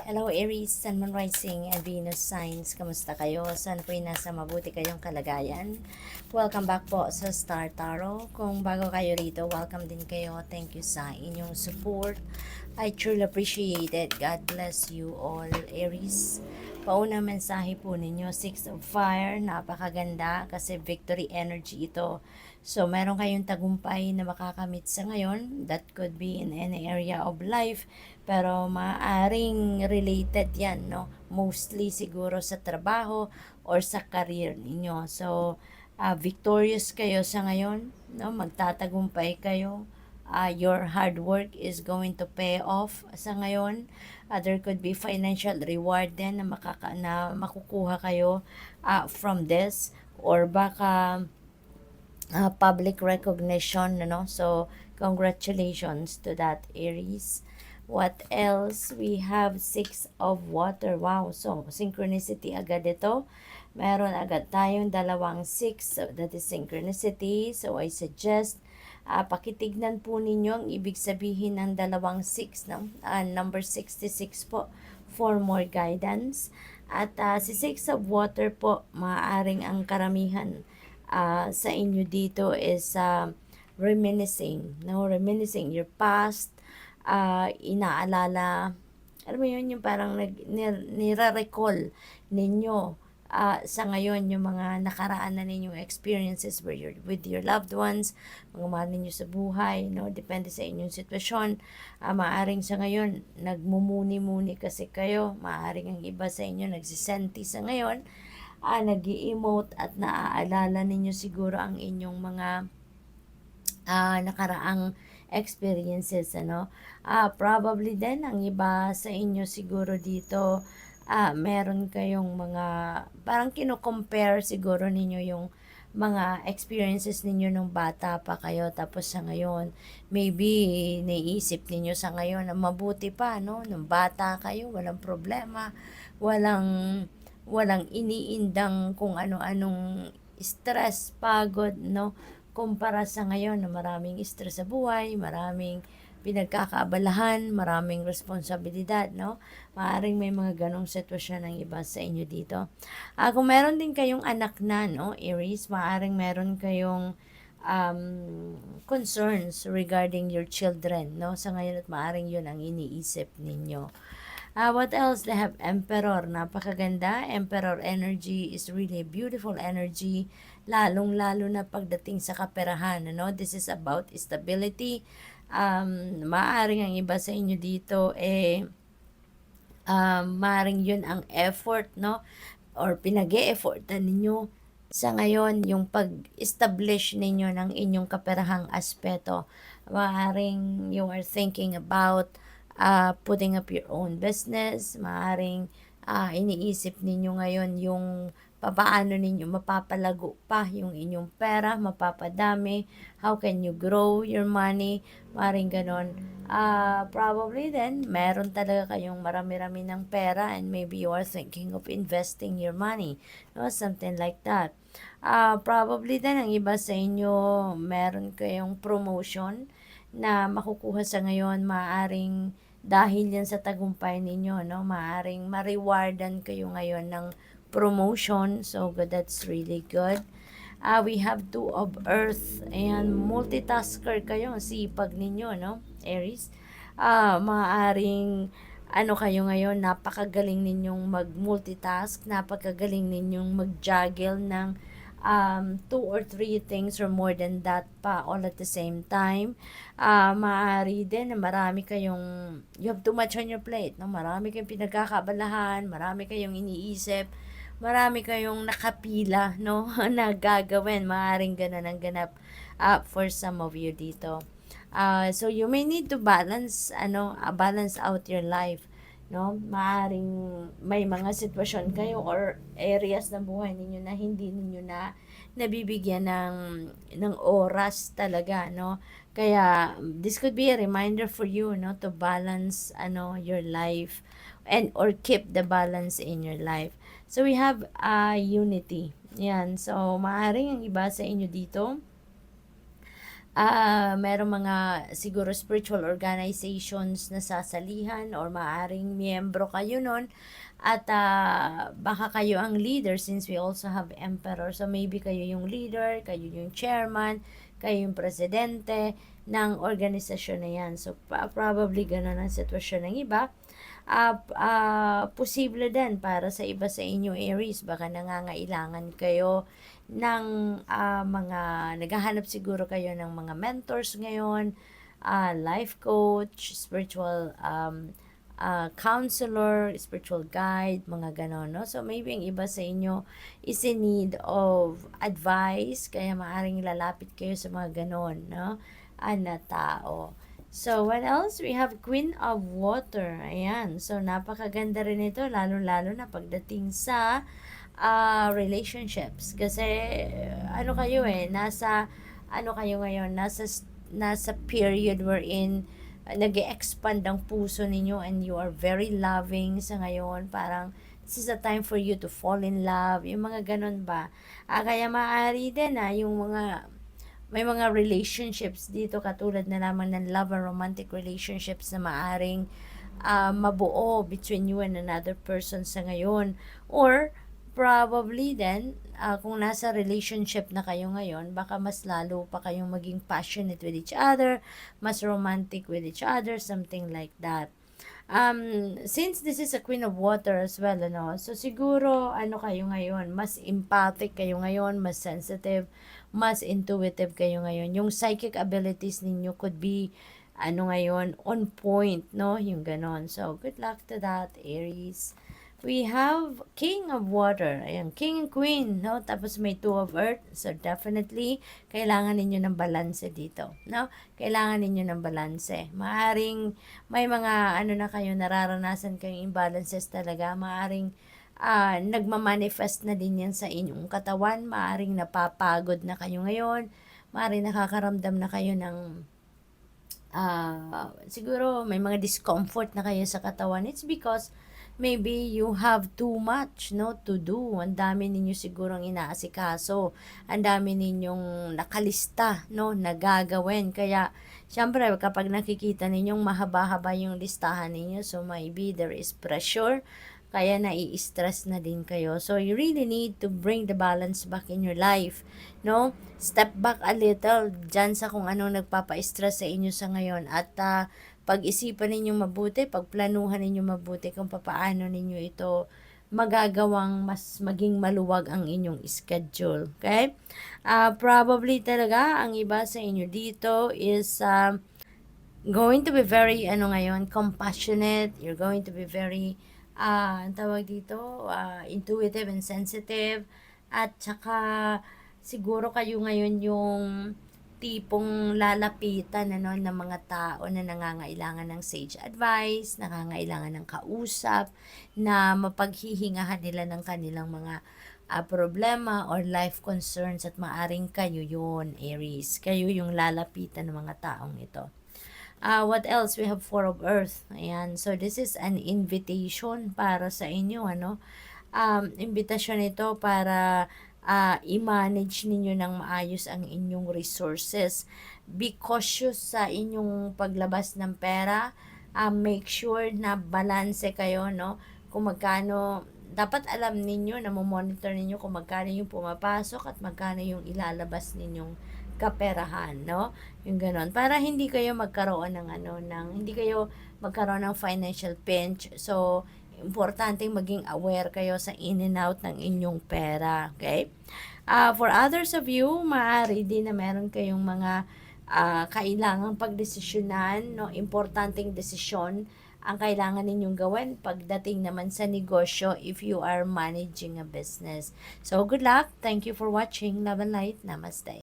Hello Aries, Sun, Moon, Rising, and Venus signs. Kamusta kayo? Saan po'y nasa mabuti kayong kalagayan? Welcome back po sa Star Tarot. Kung bago kayo rito, welcome din kayo. Thank you sa inyong support. I truly appreciate it. God bless you all, Aries. Paunang mensahe po ninyo, Six of Fire. Napakaganda kasi victory energy ito. So, meron kayong tagumpay na makakamit sa ngayon. That could be in any area of life. Pero maaring related yan, no? Mostly siguro sa trabaho or sa career ninyo. So, victorious kayo sa ngayon, no? Magtatagumpay kayo. Your hard work is going to pay off sa ngayon. There could be financial reward din na makukuha kayo from this, or baka public recognition, no? So, congratulations to that, Aries. What else? We have Six of Water. Wow, so synchronicity agad ito. Meron agad tayong dalawang 6, so that is synchronicity. So, I suggest pakitignan po ninyo ang ibig sabihin ng dalawang 6, no? Number 66 po for more guidance. At si Six of Water po, maaaring ang karamihan sa inyo dito is reminiscing, no? Reminiscing your past, inaalala, alam mo yun, yung parang nire-recall ninyo sa ngayon yung mga nakaraan na ninyong experiences with your loved ones, mga mahal ninyo sa buhay, no? Depende sa inyong sitwasyon. Maaring sa ngayon, nagmumuni-muni kasi kayo, maaring ang iba sa inyo nagsisenti sa ngayon, nag-i-emote at naaalala ninyo siguro ang inyong mga nakaraang experiences, ano. Probably din ang iba sa inyo siguro dito, meron kayong mga parang kino-compare siguro ninyo yung mga experiences ninyo nung bata pa kayo, tapos sa ngayon maybe naiisip ninyo sa ngayon na mabuti pa, no, nung bata kayo, walang problema, walang iniindang kung ano-anong stress, pagod, no? Kumpara sa ngayon na maraming stress sa buhay, maraming pinagkakaabalahan, maraming responsibilidad, no? Maaring may mga ganong sitwasyon ng iba sa inyo dito. Kung meron din kayong anak na, no, Aries, maaring meron kayong concerns regarding your children, no? Sa ngayon at maaring yun ang iniisip ninyo. What else? They have Emperor. Napakaganda. Emperor energy is really a beautiful energy. Lalong-lalo na pagdating sa kaperahan. Ano? This is about stability. Maaring ang iba sa inyo dito, maaring yun ang effort, no? Or pinag-e-effortan ninyo sa ngayon yung pag-establish ninyo ng inyong kaperahang aspeto. Maaring you are thinking about putting up your own business. Maaring iniisip ninyo ngayon yung paano ninyo mapapalago pa yung inyong pera, mapapadami, how can you grow your money, maring ganon. Probably then, meron talaga kayong marami-rami ng pera and maybe you are thinking of investing your money, no? Something like that. Probably then, ang iba sa inyo, meron kayong promotion na makukuha sa ngayon, maaring dahil yan sa tagumpay ninyo, no? Maaring ma-rewardan kayo ngayon ng promotion. So good, that's really good. We have Two of Earth, and multitasker kayo, sipag ninyo, no, Aries. Maaring ano kayo ngayon, napakagaling ninyong mag-multitask, napakagaling ninyong mag-juggle ng 2 or 3 things or more than that pa all at the same time. Maaari din na marami kayong, you have too much on your plate, no? Marami kayong pinagkakabalahan, marami kayong iniisip, marami kayong nakapila, no, na gagawin. Maaaring ganun ang ganap for some of you dito. So you may need to balance out your life, no? Maaaring may mga sitwasyon kayo or areas ng buhay ninyo na hindi ninyo na nabibigyan ng oras talaga, no? Kaya this could be a reminder for you, no, to balance your life and or keep the balance in your life. So we have unity. Yan. So maaring ang iba sa inyo dito Merong mga siguro spiritual organizations na sasalihan or maaaring miyembro kayo nun at baka kayo ang leader since we also have emperor. So maybe kayo yung leader, kayo yung chairman, kayo yung presidente ng organisasyon na yan. So probably ganun ang sitwasyon ng iba. Posible din para sa iba sa inyo Aries, baka nangangailangan kayo ng mga naghahanap siguro kayo ng mga mentors ngayon, life coach, spiritual counselor, spiritual guide, mga ganon, no? So, maybe ang iba sa inyo is in need of advice, kaya maaaring lalapit kayo sa mga ganon, no? Na tao. So, what else? We have Queen of Water. Ayan. So, napakaganda rin ito, lalo-lalo na pagdating sa relationships. Kasi, ano kayo ano kayo ngayon, nasa period wherein nag-expand ang puso ninyo and you are very loving sa ngayon. Parang, this is a time for you to fall in love. Yung mga ganun ba? Kaya maaari din yung may mga relationships dito katulad na lamang ng love or romantic relationships na maaring mabuo between you and another person sa ngayon. Or, probably then, kung nasa relationship na kayo ngayon, baka mas lalo pa kayong maging passionate with each other, mas romantic with each other, something like that. Since this is a Queen of Water as well, so siguro, kayo ngayon, mas empathic kayo ngayon, mas sensitive, mas intuitive kayo ngayon. Yung psychic abilities ninyo could be, ngayon, on point, no? Yung ganon. So, good luck to that, Aries. We have King of Water. Ayan, King and Queen, no? Tapos may Two of Earth. So, definitely, kailangan ninyo ng balanse dito, no? Kailangan ninyo ng balanse. Maaring may mga, na kayo, nararanasan kayong imbalances talaga. Maaring, nagmamanifest na din yan sa inyong katawan. Maaring napapagod na kayo ngayon. Maaring nakakaramdam na kayo ng siguro may mga discomfort na kayo sa katawan. It's because maybe you have too much, no, to do. Ang dami ninyo sigurong inaasikaso. Ang dami ninyong nakalista, no, nagagawin. Kaya, syempre, kapag nakikita ninyong mahaba-haba yung listahan ninyo, so maybe there is pressure, kaya nai-stress na din kayo. So, you really need to bring the balance back in your life, no? Step back a little dyan sa kung anong nagpapa-stress sa inyo sa ngayon. At pag-isipan ninyo mabuti, pagplanuhan ninyo mabuti kung papaano ninyo ito magagawang mas maging maluwag ang inyong schedule. Okay? Probably talaga, ang iba sa inyo dito is going to be very, ngayon, compassionate. You're going to be very ang tawag dito, intuitive and sensitive. At saka, siguro kayo ngayon yung tipong lalapitan ng mga tao na nangangailangan ng sage advice, nangangailangan ng kausap, na mapaghihingahan nila ng kanilang mga problema or life concerns at maaring kayo yun, Aries. Kayo yung lalapitan ng mga taong ito. What else? We have Four of Earth. Ayan. So, this is an invitation para sa inyo, Invitation ito para i-manage ninyo ng maayos ang inyong resources. Be cautious sa inyong paglabas ng pera. Make sure na balanse kayo, no? Kung magkano, dapat alam ninyo, na monitor ninyo kung magkano yung pumapasok at magkano yung ilalabas ninyong kaperahan, no? Yung ganon. Para hindi kayo magkaroon hindi kayo magkaroon ng financial pinch. So, importante maging aware kayo sa in and out ng inyong pera, okay? For others of you, maaari din na meron kayong mga kailangang pagdesisyonan, no? Importanteng desisyon ang kailangan ninyong gawin pagdating naman sa negosyo if you are managing a business. So, good luck. Thank you for watching. Love and light. Namaste.